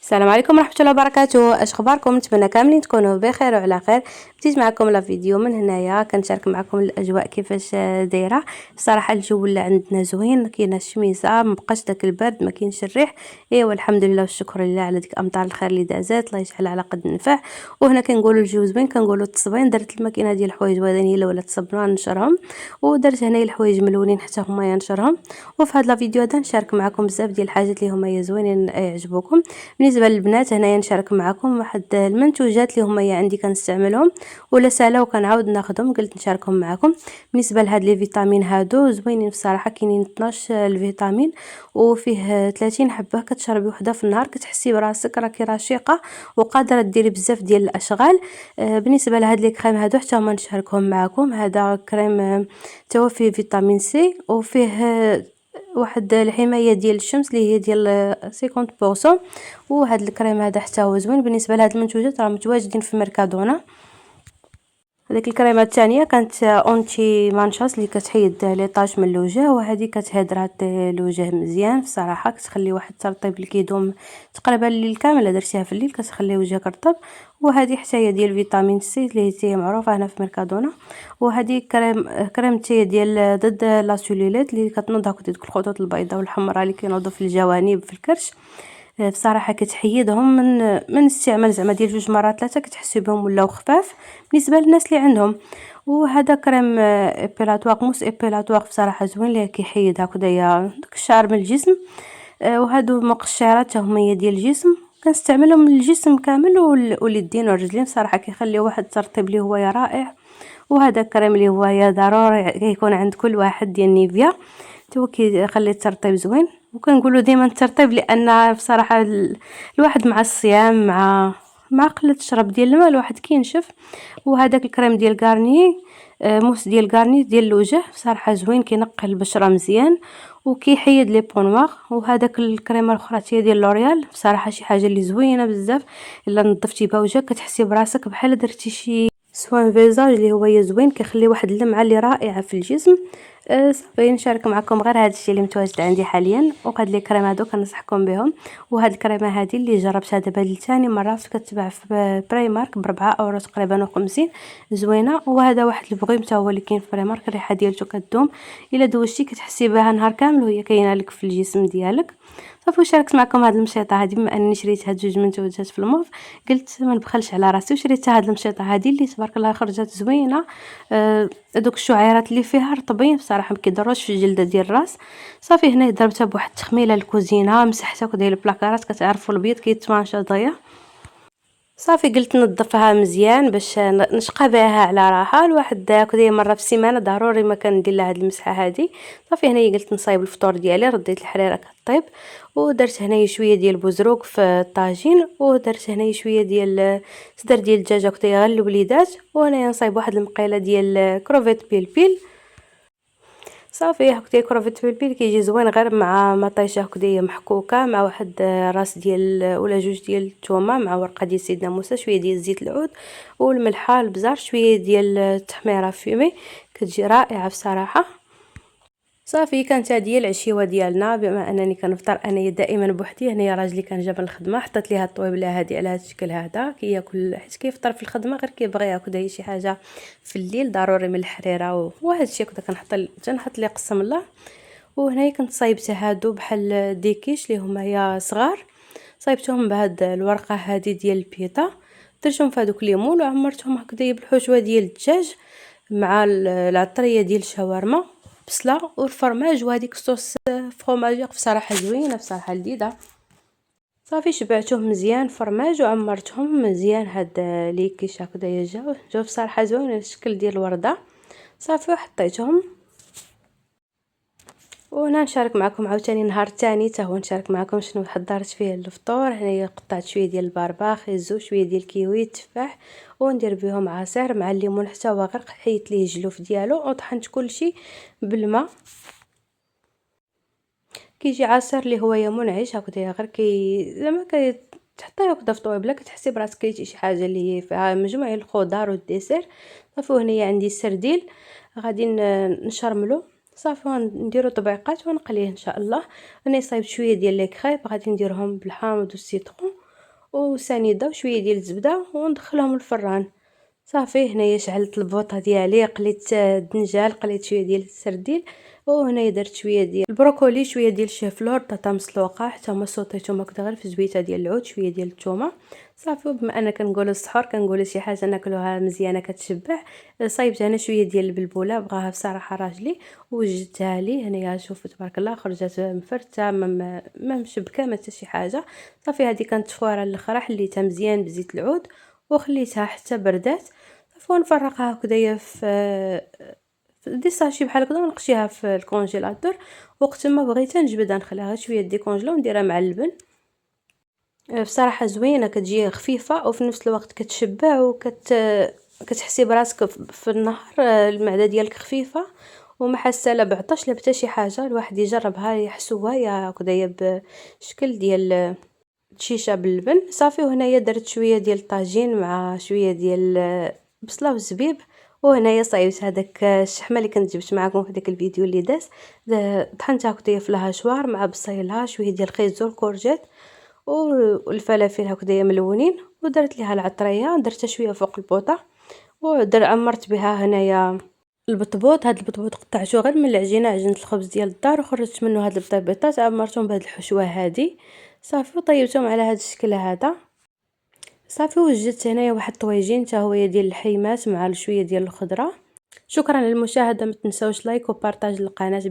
السلام عليكم ورحمه الله وبركاته. اش اخباركم؟ نتمنى كاملين تكونوا بخير وعلى خير. بديت معكم لا فيديو من هنايا كنشارك معكم الاجواء كيفاش دايره. بصراحه الجو ولا عندنا زوين، كاينه الشميسه، مبقاش داك البرد، ما كاينش الريح. ايوا الحمد لله والشكر لله على ديك امطار الخير اللي دازت، الله يجعل على قد النفع. وهنا كنقولوا الجو زوين، كنقولوا التصبين. درت الماكينه ديال الحوايج وهذه الا ولات تصبنا نشرهم، ودرت هنا الحوايج ملونين حتى هما ينشرهم. وفي هذا لا فيديو هذا نشارك معكم بزاف ديال الحاجات اللي هما زوينين يعجبوكم. بالنسبه للبنات هنايا نشارك معكم واحد المنتوجات اللي هما عندي كنستعملهم ولا سالا وكنعاود ناخذهم، قلت نشاركهم معكم. بالنسبه لهاد لي فيتامين هادو زوينين بصراحه، كاينين 12 الفيتامين وفيه 30 حبه، كتشربي وحده في النهار كتحسي براسك راكي رشيقه وقادره ديري بزاف ديال الاشغال. بالنسبه لهاد لي كريم هادو حتى هما نشاركهم معكم. هذا كريم توا فيه فيتامين سي وفيه واحد الحمايه ديال الشمس اللي هي ديال 50%. وهاد الكريم هذا حتى هو زوين. بالنسبه لهاد المنتوجات راه متواجدين في ميركادونا. هذيك الكريمه الثانيه كانت اونتي مانشاس اللي كتحيد لي طاش من الوجه، وهذه كتهيدراتي الوجه مزيان بصراحه، كتخلي واحد الترطيب اللي كيدوم تقريبا الليل كامل. درتيها في الليل كتخلي وجهك رطب. وهذه حتى هي ديال فيتامين سي اللي هي معروفه هنا في ميركادونا. وهذه كريم تي ديال ضد لاسوليليت اللي كتنوض هكا ديك الخطوط البيضاء والحمراء اللي كينوضوا في الجوانب في الكرش. بصراحه كتحيدهم من استعمال زعما ديال 2 مرات 3 كتحسي بهم ولاو خفاف بالنسبه للناس اللي عندهم. وهذا كريم ايبيلاتوار موس ايبيلاتوار بصراحه زوين اللي كيحيد هكذايا داك الشعر من الجسم. وهادو مقشرات هما ديال الجسم كنستعملهم للجسم كامل واليدين والرجلين، بصراحه كيخليو واحد الترطيب اللي هو رائع. وهذا الكريم اللي هو ضروري يكون عند كل واحد ديال نيفيا، تو كيخلي الترطيب زوين. وكنقولوا ديما الترطيب لان بصراحه الواحد مع الصيام مع قله الشرب ديال الماء الواحد كينشف. وهذاك الكريم ديال غارني موس ديال غارني ديال الوجه بصراحه زوين، كينقي البشره مزيان وكيحيد لي بون نوار. وهذاك الكريمه الاخرى هي ديال لوريال، بصراحه شي حاجه اللي زوينه بزاف. الا نظفتي بها وجهك كتحسي براسك بحال درتي شي سوان فيزاج اللي هو زوين، كيخلي واحد اللمعه اللي رائعه في الجسم. صافي نشارك معكم غير هذا الشيء اللي متواجد عندي حاليا. وهاد لي كريم هادو كنصحكم بهم. وهاد الكريمه هذه اللي جربتها دابا لثاني مره كتباع في برايمارك ب4 € تقريبا و50، زوينه. وهذا واحد البغيم حتى هو اللي كاين في برايمارك، الريحه ديالته كدوم الا دوزتي كتحسي بها نهار كامل وهي كاينه لك في الجسم ديالك. صافي شاركت معكم هاد المشيطه هذه بما اني شريت هاد 2 منتوجات في الموف، قلت ما نبخلش على راسي وشريت هاد المشيطه هذه اللي تبارك الله خرجت زوينه. دوك الشعيرات اللي فيها رطبين بصراحه ما كيضروش في الجلده ديال الراس. صافي هنا ضربتها بواحد التخميله الكوزينه، مسحتها ديال البلاكارات، كتعرفوا البيض كيتمانشا ضيا. صافي قلت نظفها مزيان باش نشقى بها على راحه. الواحد هكذا مره في السيمانه ضروري ما كندير لها هذه المسحه هذه. صافي هنا قلت نصايب الفطور ديالي، رديت الحريره كطيب ودرت هنايا شويه ديال البزروق في الطاجين، ودرت هنايا شويه ديال صدر ديال الدجاج هكذا غير الوليدات. وهنايا نصايب واحد المقيله ديال كروفيت بيلبيل. صافي هكذا كروفيت بيلبيل كيجي زوين غير مع مطيشه هكذا محكوكه مع واحد راس ديال ولا 2 ديال الثومه مع ورقه ديال سيدنا موسى، شويه ديال زيت العود والملحه البزار، شويه ديال التحميره فيمي، كتجي رائعه بصراحه. صافي كانت هذه العشيوه ديالنا. بما انني كنفطر انايا دائما بوحدي، هنايا راجلي كان جاب الخدمه، حطيت ليها الطويبله هذه على هذا الشكل هذا كياكل حيت كيفطر في الخدمه غير كيبغي هكذا شي حاجه في الليل ضروري من الحريره وهذا الشيء هكذا كنحط ليه قسم الله. وهنايا كنت صايبت هادو بحال ديكيش اللي هما يا صغار، صايبتهم بهاد الورقه هذه ديال البيتا، درتهم في هذوك الليمون وعمرتهم هكذا بالحشوه ديال الدجاج مع العطريه ديال الشاورما بصله والفرماج وهذيك الصوص فروماجيق بصراحه زوينه بصراحه لذيذه. صافي شبعتهم مزيان فرماج وعمرتهم مزيان. هاد لي كيش هكذا جاو بصراحه زوين الشكل ديال الورده. صافي وحطيتهم. وهنا نشارك معكم عاوتاني نهار تاني حتى هو نشارك معكم شنو حضرت فيه الفطور. هنايا قطعت شويه ديال البرباخ يزو، شويه ديال الكيوي التفاح، وندير بهم عصير مع الليمون حتى هو غير حيت ليه الجلوف ديالو وطحنت كلشي بالماء. كيجي عصير اللي هو منعش هكذا غير زعما تحطيه هكذا في طويبله كتحسي براسك كيجي شي حاجه اللي هي فيها مجموع الخضار والديسير. صافي هنايا عندي السرديل غادي نشرملو. صافي نديرو طبيقات ونقليه ان شاء الله. انا صايبت شويه ديال لي كريب غادي نديرهم بالحامض والسيترون وسنيده وشويه ديال الزبده وندخلهم الفران. صافي هنايا شعلت البوطه ديالي، قليت الدنجال، قليت شويه ديال السردين، وهنايا درت شويه ديال البروكولي، شويه ديال الشيفلور، طاطا مسلوقه حتى هما صوطيتهم هكذا غير في زويته ديال العود، شويه ديال الثومه. صافي وبما انا كنقولوا السحور كنقولوا شي حاجه ناكلوها مزيانه كتشبع. صايبت انا شويه ديال البلبوله، بغاها بصراحه راجلي وجدتها لي. هنايا شوفوا تبارك الله خرجت مفرته، ما مشبكه ما حتى شي حاجه. صافي هذه كانت تفواره الاخرى، حليتها مزيان بزيت العود وخليتها حتى بردات. صافي ونفرقها هكذايا في دي ساشي بحال هكذا، ونقشيها في الكونجيلاتور. وقت ما بغيتها نجبدها نخليها شويه ديكونجلا ونديرها مع اللبن. بصراحه زوينه، كتجي خفيفه وفي نفس الوقت كتشبع كتحسي براسك في النهار المعده ديالك خفيفه وما حاسه لا بعطش لا حتى شي حاجه. الواحد يجربها يحسوها يا هكذايا بشكل ديال الشيشه باللبن. صافي وهنايا درت شويه ديال الطاجين مع شويه ديال بصله والزبيب. وهنايا صايبت هذاك الشحمه اللي كنت جبت معكم في داك الفيديو اللي داز، طحنتها هكذايا في الهاشوار مع بصيلها، شويه ديال الخيزو الكورجيت والفلافل هكذايا ملونين، ودرت ليها العطريه درتها شويه فوق البوطه. عمرت بها هنايا البطبوط. هاد البطبوط قطعته غير من العجينه، عجينه الخبز ديال الدار، وخرجت منه هاد البطبيطات عمرتهم بهاد الحشوه هادي. صافي وطيبتهم على هاد الشكل هذا. صافي وجدت هنايا واحد الطويجين حتى هو ديال الحيمات مع شويه ديال الخضره. شكرا للمشاهده، ما تنساوش لايك وبارطاج القناه.